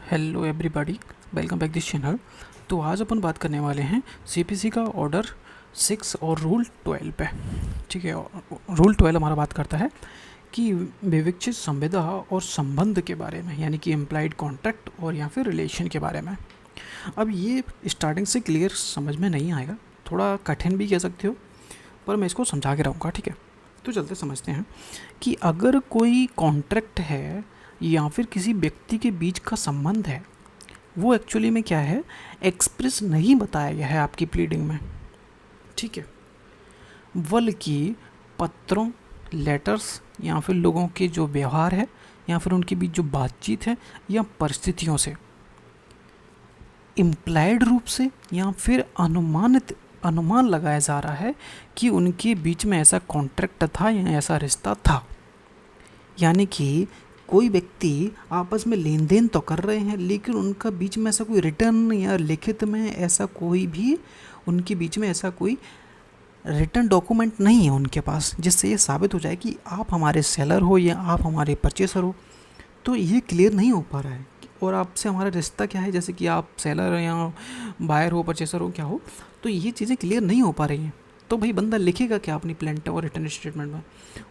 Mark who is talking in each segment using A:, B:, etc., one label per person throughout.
A: Hello everybody, welcome back this channel. तो आज अपन बात करने वाले हैं सीपीसी का ऑर्डर 6 और रूल 12 पे। ठीक है, रूल 12 हमारा बात करता है कि विवेचित संविदा और संबंध के बारे में, यानी कि एम्प्लॉयड कॉन्ट्रैक्ट और या फिर रिलेशन के बारे में। अब ये स्टार्टिंग से क्लियर समझ में नहीं आएगा, थोड़ा कठिन भी कह सकते हो, पर मैं इसको समझा के रहूँगा। ठीक है, तो चलते समझते हैं कि अगर कोई कॉन्ट्रैक्ट है या फिर किसी व्यक्ति के बीच का संबंध है, वो एक्चुअली में क्या है, एक्सप्रेस नहीं बताया गया है आपकी प्लीडिंग में। ठीक है, बल्कि पत्रों, लेटर्स या फिर लोगों के जो व्यवहार है या फिर उनके बीच जो बातचीत है या परिस्थितियों से इम्प्लाइड रूप से या फिर अनुमान लगाया जा रहा है कि उनके बीच में ऐसा कॉन्ट्रैक्ट था या ऐसा रिश्ता था। यानी कि कोई व्यक्ति आपस में लेन देन तो कर रहे हैं, लेकिन उनका बीच में ऐसा कोई रिटर्न या लिखित में ऐसा कोई भी उनके बीच में ऐसा कोई रिटर्न डॉक्यूमेंट नहीं है उनके पास, जिससे ये साबित हो जाए कि आप हमारे सेलर हो या आप हमारे परचेसर हो। तो ये क्लियर नहीं हो पा रहा है और आपसे हमारा रिश्ता क्या है, जैसे कि आप सेलर या बायर हो, परचेसर हो, क्या हो, तो ये चीज़ें क्लियर नहीं हो पा रही हैं। तो भाई बंदा लिखेगा क्या अपनी प्लेंट और रिटर्न स्टेटमेंट में?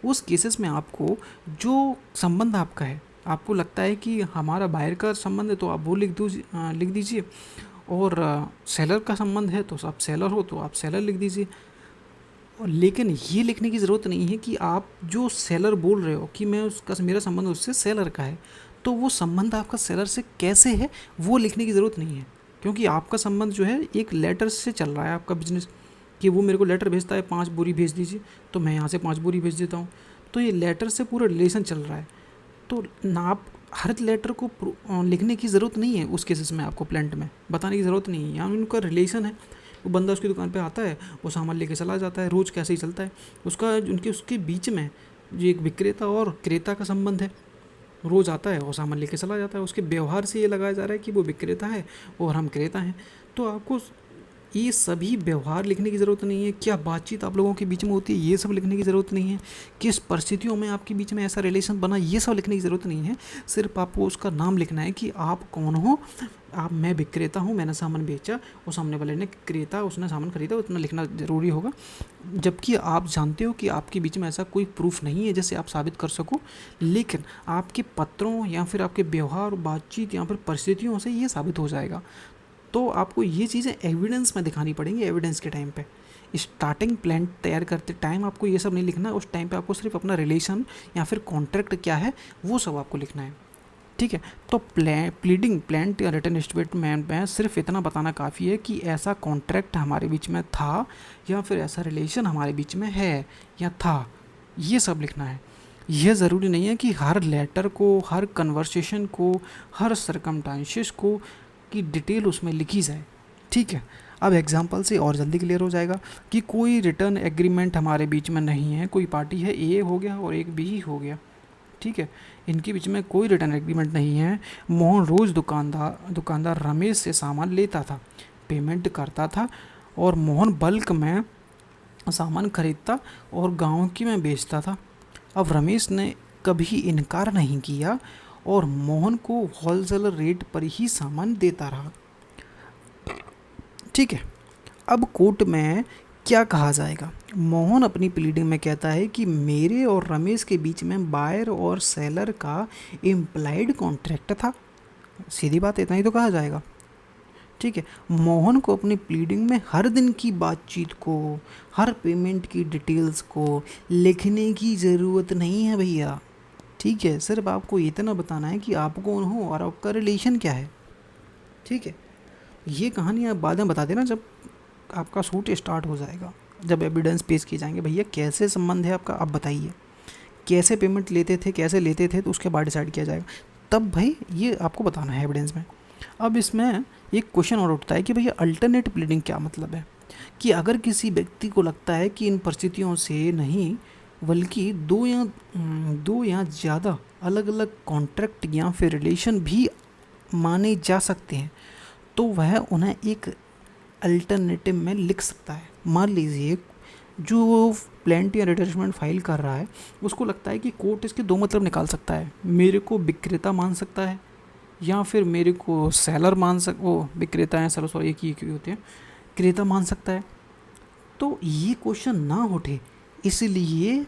A: उस केसेस में आपको जो संबंध आपका है, आपको लगता है कि हमारा बायर का संबंध है तो आप वो लिख दीजिए, और सेलर का संबंध है तो आप सेलर हो तो आप सेलर लिख दीजिए। और लेकिन ये लिखने की ज़रूरत नहीं है कि आप जो सेलर बोल रहे हो कि मैं उसका मेरा संबंध उससे सेलर का है, तो वो संबंध आपका सेलर से कैसे है वो लिखने की ज़रूरत नहीं है, क्योंकि आपका संबंध जो है एक लेटर से चल रहा है आपका बिजनेस, कि वो मेरे को लेटर भेजता है 5 बोरी भेज दीजिए, तो मैं यहाँ से 5 बोरी भेज देता हूँ। तो ये लेटर से पूरा रिलेशन चल रहा है। तो ना आप हर लेटर को लिखने की ज़रूरत नहीं है, उस केसेस में आपको प्लांट में बताने की ज़रूरत नहीं है। यहाँ उनका रिलेशन है, वो बंदा उसकी दुकान पे आता है, वो सामान लेके चला जाता है, रोज़ कैसे ही चलता है उसका, उसके बीच में जो एक विक्रेता और क्रेता का संबंध है, रोज़ आता है और सामान लेके चला जाता है। उसके व्यवहार से ये लगाया जा रहा है कि वो विक्रेता है और हम क्रेता हैं। तो आपको ये सभी व्यवहार लिखने की ज़रूरत नहीं है, क्या बातचीत आप लोगों के बीच में होती है ये सब लिखने की ज़रूरत नहीं है, किस परिस्थितियों में आपके बीच में ऐसा रिलेशन बना ये सब लिखने की ज़रूरत नहीं है। सिर्फ आपको उसका नाम लिखना है कि आप कौन हो। मैं विक्रेता हूँ, मैंने सामान बेचा और सामने वाले ने क्रेता, उसने सामान खरीदा, उतना लिखना ज़रूरी होगा। जबकि आप जानते हो कि आपके बीच में ऐसा कोई प्रूफ नहीं है जिससे आप साबित कर सको, लेकिन आपके पत्रों या फिर आपके व्यवहार, बातचीत या फिर परिस्थितियों से ये साबित हो जाएगा। तो आपको ये चीज़ें एविडेंस में दिखानी पड़ेंगी। एविडेंस के टाइम पे, स्टार्टिंग प्लान तैयार करते टाइम आपको ये सब नहीं लिखना। उस टाइम पे आपको सिर्फ अपना रिलेशन या फिर कॉन्ट्रैक्ट क्या है वो सब आपको लिखना है। ठीक है, तो प्लीडिंग प्लांट या रिटर्न स्टेटमेंट में सिर्फ इतना बताना काफ़ी है कि ऐसा कॉन्ट्रैक्ट हमारे बीच में था या फिर ऐसा रिलेशन हमारे बीच में है या था, ये सब लिखना है। यह ज़रूरी नहीं है कि हर लेटर को, हर कन्वर्सेशन को, हर सरकमस्टांसेस को की डिटेल उसमें लिखी जाए। ठीक है, अब एग्जांपल से और जल्दी क्लियर हो जाएगा कि कोई रिटर्न एग्रीमेंट हमारे बीच में नहीं है। कोई पार्टी है, ए हो गया और एक बी हो गया। ठीक है, इनके बीच में कोई रिटर्न एग्रीमेंट नहीं है। मोहन रोज़ दुकानदार रमेश से सामान लेता था, पेमेंट करता था, और मोहन बल्क में सामान खरीदता और गांव की में बेचता था। अब रमेश ने कभी इनकार नहीं किया और मोहन को होलसेलर रेट पर ही सामान देता रहा। ठीक है, अब कोर्ट में क्या कहा जाएगा? मोहन अपनी प्लीडिंग में कहता है कि मेरे और रमेश के बीच में बायर और सेलर का इम्प्लाइड कॉन्ट्रैक्ट था। सीधी बात, इतना ही तो कहा जाएगा। ठीक है, मोहन को अपनी प्लीडिंग में हर दिन की बातचीत को, हर पेमेंट की डिटेल्स को लिखने की ज़रूरत नहीं है भैया। ठीक है, सिर्फ आपको इतना बताना है कि आप कौन हो और आपका रिलेशन क्या है। ठीक है, ये कहानी आप बाद में बता देना जब आपका सूट स्टार्ट हो जाएगा, जब एविडेंस पेश किए जाएंगे। भैया कैसे संबंध है आपका, आप बताइए, कैसे पेमेंट कैसे लेते थे, तो उसके बाद डिसाइड किया जाएगा। तब भाई ये आपको बताना है एविडेंस में। अब इसमें एक क्वेश्चन और उठता है कि भैया अल्टरनेट प्लीडिंग क्या मतलब है? कि अगर किसी व्यक्ति को लगता है कि इन परिस्थितियों से नहीं बल्कि दो या ज़्यादा अलग अलग कॉन्ट्रैक्ट या फिर रिलेशन भी माने जा सकते हैं, तो वह उन्हें एक अल्टरनेटिव में लिख सकता है। मान लीजिए जो प्लांट या रिटर्नमेंट फाइल कर रहा है उसको लगता है कि कोर्ट इसके दो मतलब निकाल सकता है, मेरे को विक्रेता मान सकता है या फिर मेरे को सेलर मान सक वो विक्रेता है, सेलर सॉरी एक ही होते हैं, क्रेता मान सकता है। तो ये क्वेश्चन ना उठे इसलिए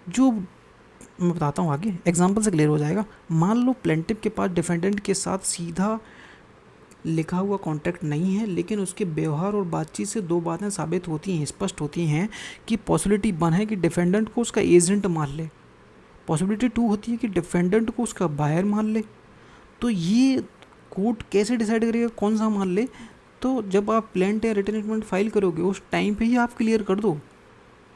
A: जो मैं बताता हूँ आगे एग्जाम्पल से क्लियर हो जाएगा। मान लो प्लेंटिव के पास डिफेंडेंट के साथ सीधा लिखा हुआ कॉन्ट्रैक्ट नहीं है, लेकिन उसके व्यवहार और बातचीत से दो बातें साबित होती हैं, स्पष्ट होती हैं कि पॉसिबिलिटी 1 है कि डिफेंडेंट को उसका एजेंट मान ले, पॉसिबिलिटी 2 होती है कि डिफेंडेंट को उसका बायर मान ले। तो ये कोर्ट कैसे डिसाइड करेगा कौन सा मान ले? तो जब आप प्लेंट या रिटन स्टेटमेंट फाइल करोगे उस टाइम पे ही आप क्लियर कर दो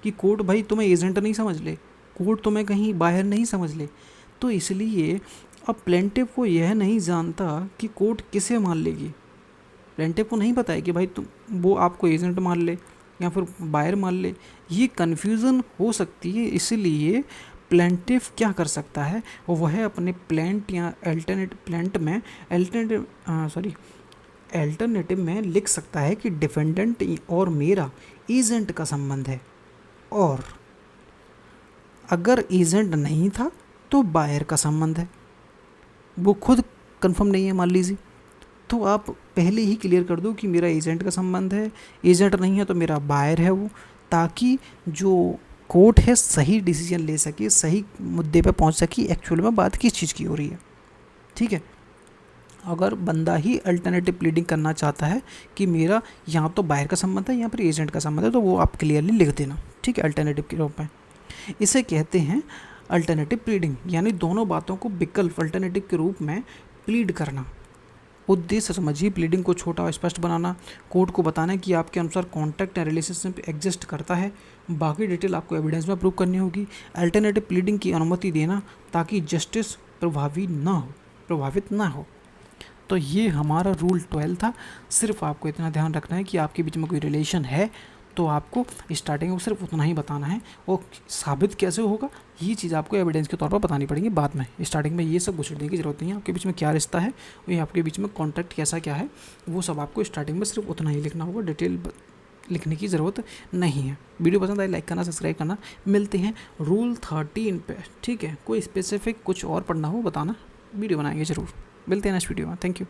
A: कि कोर्ट भाई तुम्हें एजेंट नहीं समझ ले, कोर्ट तुम्हें कहीं बाहर नहीं समझ ले। तो इसलिए अब प्लेंटिव को यह नहीं जानता कि कोर्ट किसे मान लेगी, प्लेंटिव को नहीं पता है कि भाई तुम वो आपको एजेंट मान ले या फिर बायर मान ले, ये कन्फ्यूज़न हो सकती है। इसलिए प्लेंटिव क्या कर सकता है, वह अपने प्लेंट या अल्टरनेटिव में लिख सकता है कि डिफेंडेंट और मेरा एजेंट का संबंध है, और अगर एजेंट नहीं था तो बायर का संबंध है। वो खुद कंफर्म नहीं है मान लीजिए, तो आप पहले ही क्लियर कर दो कि मेरा एजेंट का संबंध है, एजेंट नहीं है तो मेरा बायर है वो, ताकि जो कोर्ट है सही डिसीजन ले सके, सही मुद्दे पे पहुंच सके एक्चुअल में बात किस चीज़ की हो रही है। ठीक है, अगर बंदा ही अल्टरनेटिव प्लीडिंग करना चाहता है कि मेरा यहाँ तो बायर का संबंध है या फिर एजेंट का संबंध है, तो वो आप क्लियरली लिख देना, ठीक है, अल्टरनेटिव के रूप में। इसे कहते हैं अल्टरनेटिव प्लीडिंग, यानी दोनों बातों को विकल्प अल्टरनेटिव के रूप में प्लीड करना। उद्देश्य समझिए, प्लीडिंग को छोटा और स्पष्ट बनाना, कोर्ट को बताना कि आपके अनुसार कॉन्ट्रैक्ट या रिलेशनशिप एग्जिस्ट करता है, बाकी डिटेल आपको एविडेंस में प्रूव करनी होगी। अल्टरनेटिव प्लीडिंग की अनुमति देना ताकि जस्टिस प्रभावित ना हो। तो ये हमारा रूल 12 था। सिर्फ आपको इतना ध्यान रखना है कि आपके बीच में कोई रिलेशन है तो आपको स्टार्टिंग में सिर्फ उतना ही बताना है, और साबित कैसे होगा ये चीज़ आपको एविडेंस के तौर पर बतानी पड़ेगी बाद में। स्टार्टिंग में ये सब घुसड़ने की ज़रूरत नहीं है, आपके बीच में क्या रिश्ता है, ये आपके बीच में कॉन्ट्रैक्ट कैसा क्या है, वो सब आपको स्टार्टिंग में सिर्फ उतना ही लिखना होगा, डिटेल लिखने की ज़रूरत नहीं है। वीडियो पसंद आए लाइक करना, सब्सक्राइब करना। मिलते हैं रूल 13 पे, ठीक है। कोई स्पेसिफिक कुछ और पढ़ना हो बताना, वीडियो बनाएंगे ज़रूर। मिलते हैं नेक्स्ट वीडियो में। Thank you.